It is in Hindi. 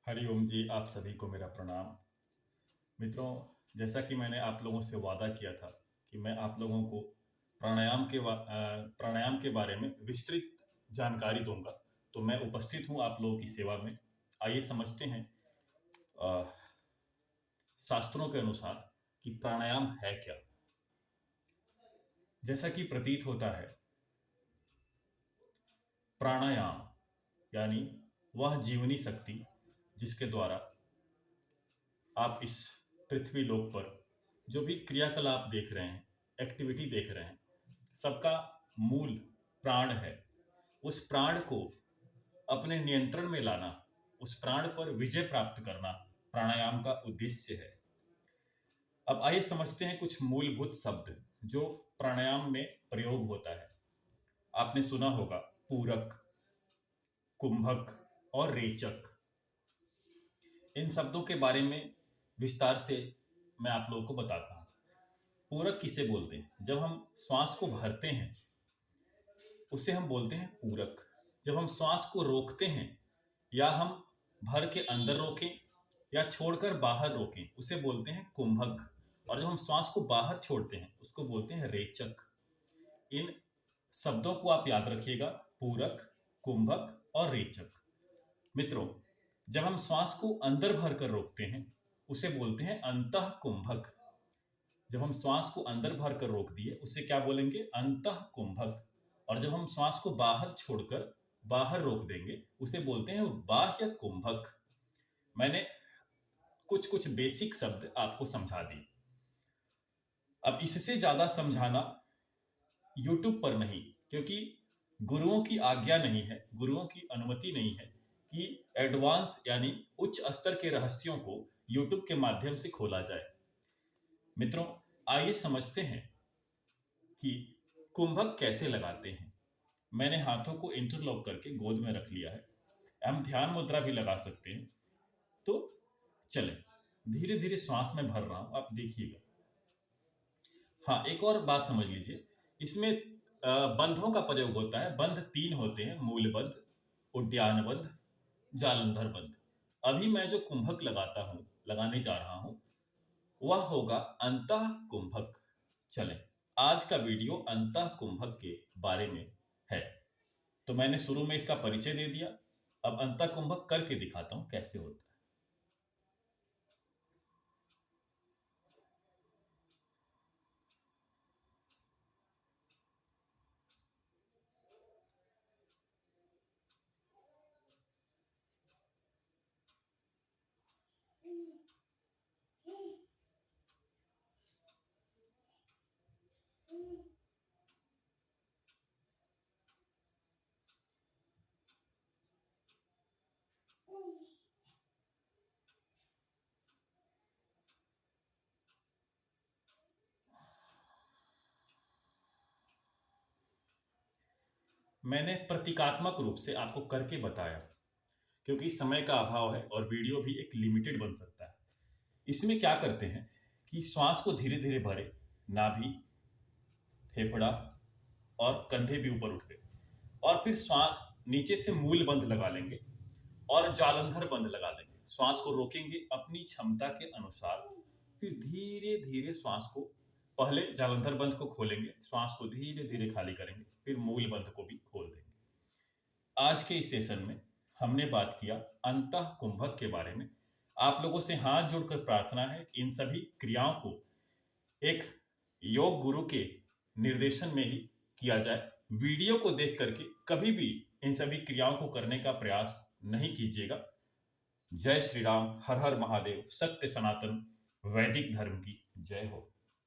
हरिओम जी, आप सभी को मेरा प्रणाम। मित्रों, जैसा कि मैंने आप लोगों से वादा किया था कि मैं आप लोगों को प्राणायाम के बारे में विस्तृत जानकारी दूँगा, तो मैं उपस्थित हूँ आप लोगों की सेवा में। आइए समझते हैं अ, शास्त्रों के अनुसार कि प्राणायाम है क्या? जैसा कि प्रतीत होता है, प्राणायाम यानी वह जीवनी शक्ति जिसके द्वारा आप इस पृथ्वी लोक पर जो भी क्रियाकलाप देख रहे हैं, एक्टिविटी देख रहे हैं, सबका मूल प्राण है। उस प्राण को अपने नियंत्रण में लाना, उस प्राण पर विजय प्राप्त करना प्राणायाम का उद्देश्य है। अब आइए समझते हैं कुछ मूलभूत शब्द जो प्राणायाम में प्रयोग होता है। आपने सुना होगा पूरक, कुंभक और रेचक। इन शब्दों के बारे में विस्तार से मैं आप लोगों को बताता हूँ। पूरक किसे बोलते हैं? जब हम श्वास को भरते हैं उसे हम बोलते हैं पूरक। जब हम श्वास को रोकते हैं या हम भर के अंदर रोकें या छोड़कर बाहर रोकें उसे बोलते हैं कुंभक। और जब हम श्वास को बाहर छोड़ते हैं उसको बोलते हैं रेचक। इन शब्दों को आप याद रखिएगा, पूरक, कुंभक और रेचक। मित्रों, जब हम श्वास को अंदर भर कर रोकते हैं उसे बोलते हैं अंतः कुंभक। जब हम श्वास को अंदर भर कर रोक दिए उसे क्या बोलेंगे? अंतः कुंभक। और जब हम श्वास को बाहर छोड़कर बाहर रोक देंगे उसे बोलते हैं बाह्य कुंभक। मैंने कुछ कुछ बेसिक शब्द आपको समझा दिए। अब इससे ज्यादा समझाना यूट्यूब पर नहीं, क्योंकि गुरुओं की आज्ञा नहीं है, गुरुओं की अनुमति नहीं है कि एडवांस यानी उच्च स्तर के रहस्यों को यूट्यूब के माध्यम से खोला जाए। मित्रों, आइए समझते हैं कि कुंभक कैसे लगाते हैं। मैंने हाथों को इंटरलॉक करके गोद में रख लिया है। हम ध्यान मुद्रा भी लगा सकते हैं। तो चलें, धीरे धीरे श्वास में भर रहा हूं, आप देखिएगा। हाँ, एक और बात समझ लीजिए, इसमें बंधों का प्रयोग होता है। बंध तीन होते हैं: मूल बंध, उद्यान बंध, जालंधर बंध। अभी मैं जो कुंभक लगाने जा रहा हूं वह होगा अंतः कुंभक। चलें, आज का वीडियो अंतः कुंभक के बारे में है। तो मैंने शुरू में इसका परिचय दे दिया। अब अंतः कुंभक करके दिखाता हूं कैसे होता है। मैंने प्रतीकात्मक रूप से आपको करके बताया, क्योंकि समय का अभाव है और वीडियो भी एक लिमिटेड बन सकता है। इसमें क्या करते हैं कि श्वास को धीरे धीरे भरे, नाभि, फेफड़ा और कंधे भी ऊपर उठ गए, और फिर श्वास नीचे से मूल बंध लगा लेंगे और जालंधर बंध लगा लेंगे। श्वास को रोकेंगे अपनी क्षमता के अनुसार, फिर धीरे धीरे श्वास को, पहले जालंधर बंध को खोलेंगे, श्वास को धीरे धीरे खाली करेंगे, फिर मूल बंध को भी खोल देंगे। आज के इस सेशन में हमने बात किया अंतः कुंभक के बारे में। आप लोगों से हाथ जोड़कर प्रार्थना है कि इन सभी क्रियाओं को एक योग गुरु के निर्देशन में ही किया जाए। वीडियो को देख करके कभी भी इन सभी क्रियाओं को करने का प्रयास नहीं कीजिएगा। जय श्री राम, हर हर महादेव, सत्य सनातन वैदिक धर्म की जय हो।